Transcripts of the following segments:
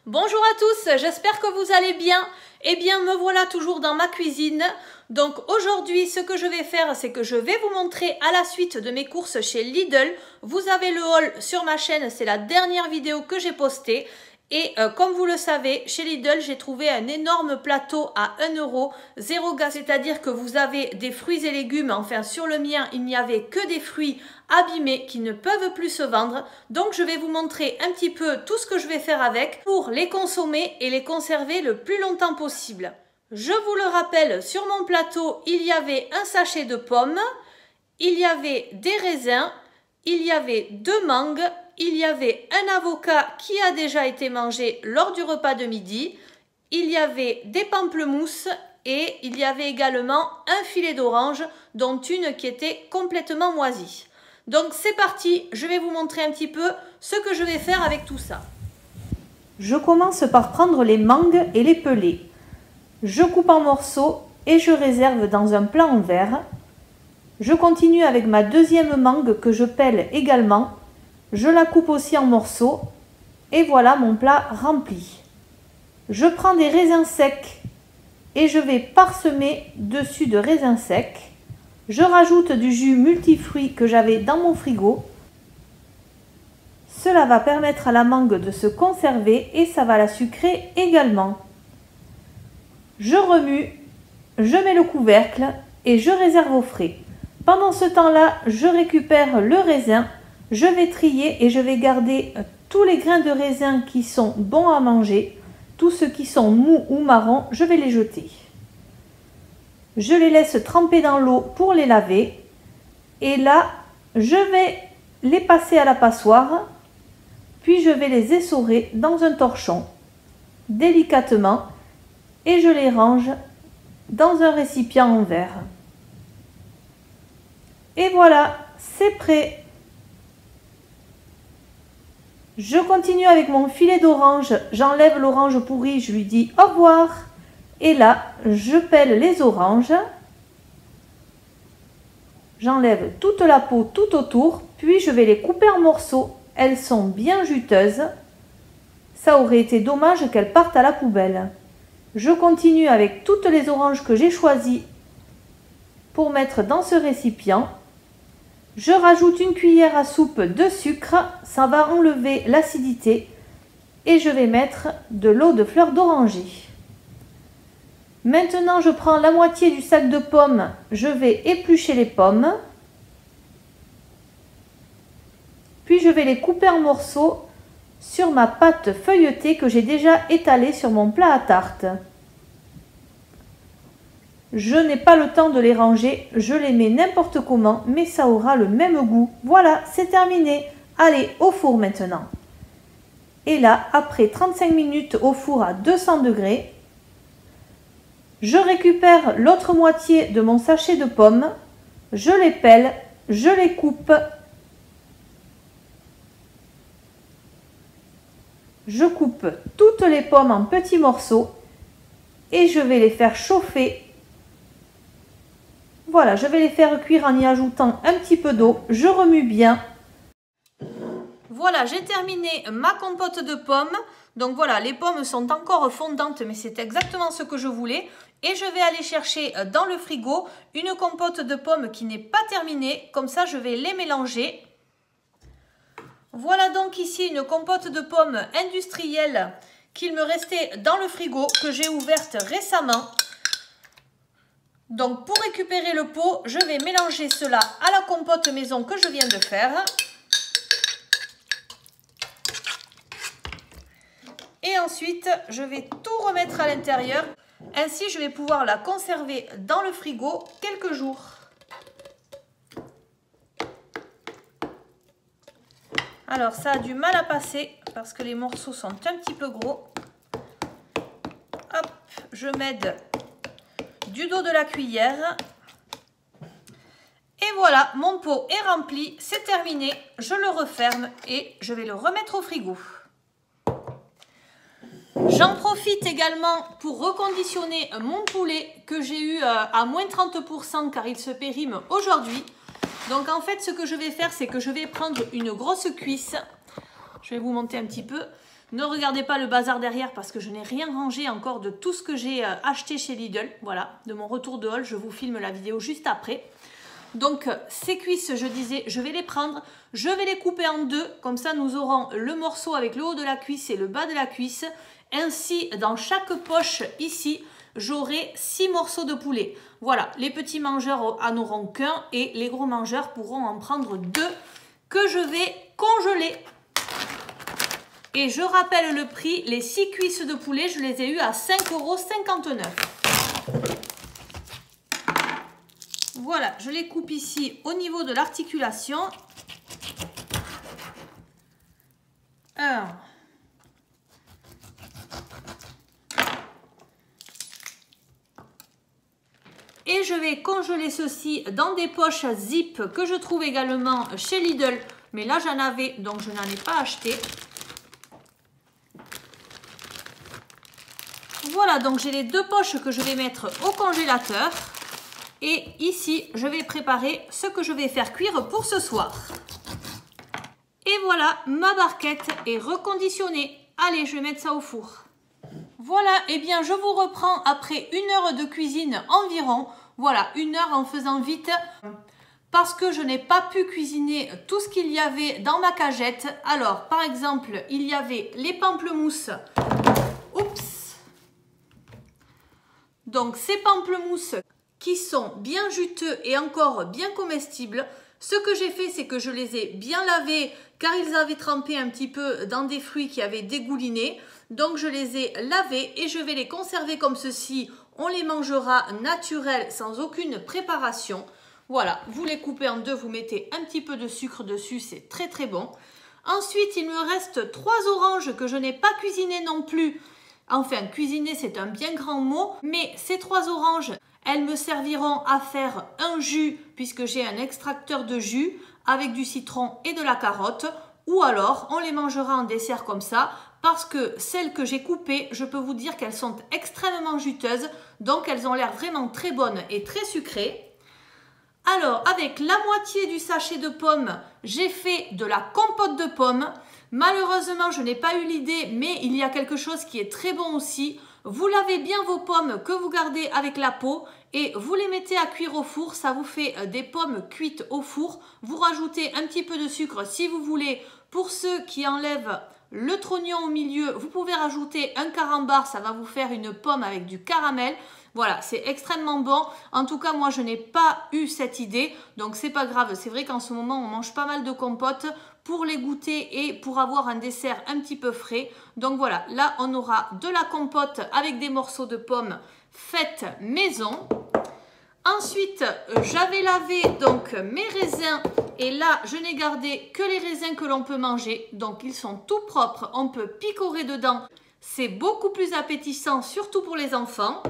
Bonjour à tous, j'espère que vous allez bien. Eh bien, me voilà toujours dans ma cuisine. Donc aujourd'hui, ce que je vais faire, c'est que je vais vous montrer à la suite de mes courses chez Lidl. Vous avez le haul sur ma chaîne, c'est la dernière vidéo que j'ai postée. Et comme vous le savez, chez Lidl, j'ai trouvé un énorme plateau à 1 €, 0 gaz. C'est-à-dire que vous avez des fruits et légumes. Enfin, sur le mien, il n'y avait que des fruits abîmés qui ne peuvent plus se vendre. Donc, je vais vous montrer un petit peu tout ce que je vais faire avec pour les consommer et les conserver le plus longtemps possible. Je vous le rappelle, sur mon plateau, il y avait un sachet de pommes, il y avait des raisins, il y avait 2 mangues, il y avait un avocat qui a déjà été mangé lors du repas de midi, il y avait des pamplemousses et il y avait également un filet d'orange dont une qui était complètement moisie. Donc c'est parti, je vais vous montrer un petit peu ce que je vais faire avec tout ça. Je commence par prendre les mangues et les peler. Je coupe en morceaux et je réserve dans un plat en verre. Je continue avec ma deuxième mangue que je pèle également. Je la coupe aussi en morceaux et voilà mon plat rempli. Je prends des raisins secs et je vais parsemer dessus de raisins secs. Je rajoute du jus multifruits que j'avais dans mon frigo. Cela va permettre à la mangue de se conserver et ça va la sucrer également. Je remue, je mets le couvercle et je réserve au frais. Pendant ce temps-là, je récupère le raisin. Je vais trier et je vais garder tous les grains de raisin qui sont bons à manger. Tous ceux qui sont mous ou marrons, je vais les jeter. Je les laisse tremper dans l'eau pour les laver. Et là, je vais les passer à la passoire. Puis je vais les essorer dans un torchon, délicatement. Et je les range dans un récipient en verre. Et voilà, c'est prêt. Je continue avec mon filet d'orange, j'enlève l'orange pourrie, je lui dis au revoir. Et là, je pèle les oranges. J'enlève toute la peau tout autour, puis je vais les couper en morceaux. Elles sont bien juteuses. Ça aurait été dommage qu'elles partent à la poubelle. Je continue avec toutes les oranges que j'ai choisies pour mettre dans ce récipient. Je rajoute une cuillère à soupe de sucre, ça va enlever l'acidité et je vais mettre de l'eau de fleur d'oranger. Maintenant, je prends la moitié du sac de pommes, je vais éplucher les pommes, puis je vais les couper en morceaux sur ma pâte feuilletée que j'ai déjà étalée sur mon plat à tarte. Je n'ai pas le temps de les ranger, je les mets n'importe comment, mais ça aura le même goût. Voilà, c'est terminé. Allez, au four maintenant. Et là, après 35 minutes au four à 200 degrés, je récupère l'autre moitié de mon sachet de pommes, je les pèle, je les coupe. Je coupe toutes les pommes en petits morceaux et je vais les faire chauffer. Voilà, je vais les faire cuire en y ajoutant un petit peu d'eau. Je remue bien. Voilà, j'ai terminé ma compote de pommes. Donc voilà, les pommes sont encore fondantes, mais c'est exactement ce que je voulais. Et je vais aller chercher dans le frigo une compote de pommes qui n'est pas terminée. Comme ça, je vais les mélanger. Voilà donc ici une compote de pommes industrielle qu'il me restait dans le frigo, que j'ai ouverte récemment. Donc pour récupérer le pot, je vais mélanger cela à la compote maison que je viens de faire. Et ensuite, je vais tout remettre à l'intérieur. Ainsi, je vais pouvoir la conserver dans le frigo quelques jours. Alors ça a du mal à passer parce que les morceaux sont un petit peu gros. Hop, je m'aide du dos de la cuillère. Et voilà, mon pot est rempli, c'est terminé. Je le referme et je vais le remettre au frigo. J'en profite également pour reconditionner mon poulet que j'ai eu à moins 30% car il se périme aujourd'hui. Donc en fait, ce que je vais faire, c'est que je vais prendre une grosse cuisse. Je vais vous monter un petit peu. Ne regardez pas le bazar derrière parce que je n'ai rien rangé encore de tout ce que j'ai acheté chez Lidl. Voilà, de mon retour de haul, je vous filme la vidéo juste après. Donc ces cuisses, je disais, je vais les prendre, je vais les couper en deux. Comme ça, nous aurons le morceau avec le haut de la cuisse et le bas de la cuisse. Ainsi, dans chaque poche ici, j'aurai 6 morceaux de poulet. Voilà, les petits mangeurs en auront qu'un et les gros mangeurs pourront en prendre 2 que je vais congeler. Et je rappelle le prix, les 6 cuisses de poulet, je les ai eues à 5,59 €. Voilà, je les coupe ici au niveau de l'articulation. 1. Et je vais congeler ceci dans des poches zip que je trouve également chez Lidl. Mais là, j'en avais, donc je n'en ai pas acheté. Voilà, donc j'ai les 2 poches que je vais mettre au congélateur. Et ici, je vais préparer ce que je vais faire cuire pour ce soir. Et voilà, ma barquette est reconditionnée. Allez, je vais mettre ça au four. Voilà, et bien je vous reprends après 1 heure de cuisine environ. Voilà, 1 heure en faisant vite parce que je n'ai pas pu cuisiner tout ce qu'il y avait dans ma cagette. Alors, par exemple, il y avait les pamplemousses. Oups! Donc, ces pamplemousses qui sont bien juteux et encore bien comestibles. Ce que j'ai fait, c'est que je les ai bien lavés car ils avaient trempé un petit peu dans des fruits qui avaient dégouliné. Donc je les ai lavés et je vais les conserver comme ceci. On les mangera naturels sans aucune préparation. Voilà, vous les coupez en 2, vous mettez un petit peu de sucre dessus, c'est très très bon. Ensuite, il me reste 3 oranges que je n'ai pas cuisinées non plus. Enfin, cuisiner, c'est un bien grand mot, mais ces 3 oranges, elles me serviront à faire un jus puisque j'ai un extracteur de jus avec du citron et de la carotte. Ou alors, on les mangera en dessert comme ça parce que celles que j'ai coupées, je peux vous dire qu'elles sont extrêmement juteuses. Donc, elles ont l'air vraiment très bonnes et très sucrées. Alors, avec la moitié du sachet de pommes, j'ai fait de la compote de pommes. Malheureusement, je n'ai pas eu l'idée, mais il y a quelque chose qui est très bon aussi. Vous lavez bien vos pommes que vous gardez avec la peau et vous les mettez à cuire au four. Ça vous fait des pommes cuites au four. Vous rajoutez un petit peu de sucre si vous voulez. Pour ceux qui enlèvent le trognon au milieu, vous pouvez rajouter un carambar. Ça va vous faire une pomme avec du caramel. Voilà, c'est extrêmement bon. En tout cas, moi, je n'ai pas eu cette idée. Donc, c'est pas grave. C'est vrai qu'en ce moment, on mange pas mal de compotes pour les goûter et pour avoir un dessert un petit peu frais. Donc, voilà. Là, on aura de la compote avec des morceaux de pommes faites maison. Ensuite, j'avais lavé donc mes raisins. Et là, je n'ai gardé que les raisins que l'on peut manger. Donc, ils sont tout propres. On peut picorer dedans. C'est beaucoup plus appétissant, surtout pour les enfants.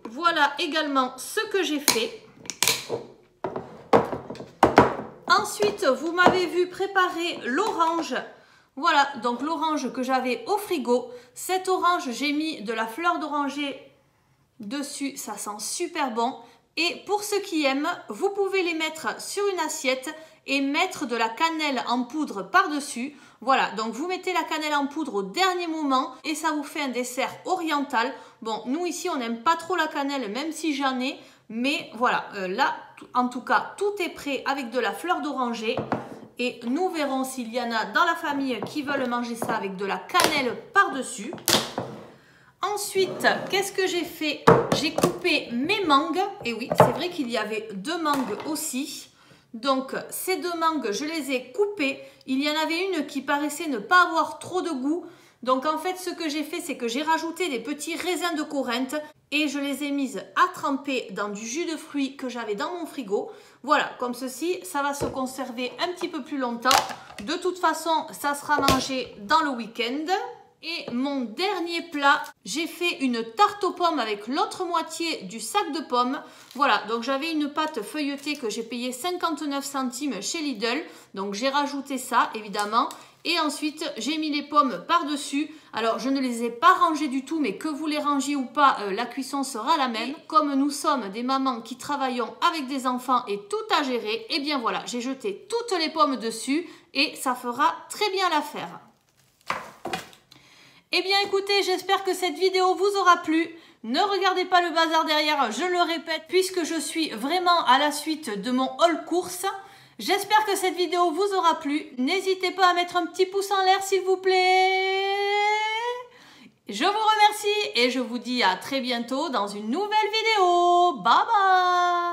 Voilà également ce que j'ai fait. Ensuite, vous m'avez vu préparer l'orange. Voilà, donc l'orange que j'avais au frigo. Cette orange, j'ai mis de la fleur d'oranger dessus. Ça sent super bon. Et pour ceux qui aiment, vous pouvez les mettre sur une assiette et mettre de la cannelle en poudre par-dessus. Voilà, donc vous mettez la cannelle en poudre au dernier moment et ça vous fait un dessert oriental. Bon, nous ici, on n'aime pas trop la cannelle, même si j'en ai. Mais voilà, là, en tout cas, tout est prêt avec de la fleur d'oranger. Et nous verrons s'il y en a dans la famille qui veulent manger ça avec de la cannelle par-dessus. Ensuite, qu'est-ce que j'ai fait? J'ai coupé mes mangues. Et oui, c'est vrai qu'il y avait 2 mangues aussi. Donc, ces 2 mangues, je les ai coupées. Il y en avait une qui paraissait ne pas avoir trop de goût. Donc, en fait, ce que j'ai fait, c'est que j'ai rajouté des petits raisins de Corinthe et je les ai mises à tremper dans du jus de fruits que j'avais dans mon frigo. Voilà, comme ceci, ça va se conserver un petit peu plus longtemps. De toute façon, ça sera mangé dans le week-end. Et mon dernier plat, j'ai fait une tarte aux pommes avec l'autre moitié du sac de pommes. Voilà, donc j'avais une pâte feuilletée que j'ai payée 59 centimes chez Lidl. Donc j'ai rajouté ça, évidemment. Et ensuite, j'ai mis les pommes par-dessus. Alors, je ne les ai pas rangées du tout, mais que vous les rangiez ou pas, la cuisson sera la même. Comme nous sommes des mamans qui travaillons avec des enfants et tout à gérer, et bien voilà, j'ai jeté toutes les pommes dessus et ça fera très bien l'affaire. Eh bien écoutez, j'espère que cette vidéo vous aura plu. Ne regardez pas le bazar derrière, je le répète, puisque je suis vraiment à la suite de mon haul course. J'espère que cette vidéo vous aura plu. N'hésitez pas à mettre un petit pouce en l'air s'il vous plaît. Je vous remercie et je vous dis à très bientôt dans une nouvelle vidéo. Bye bye!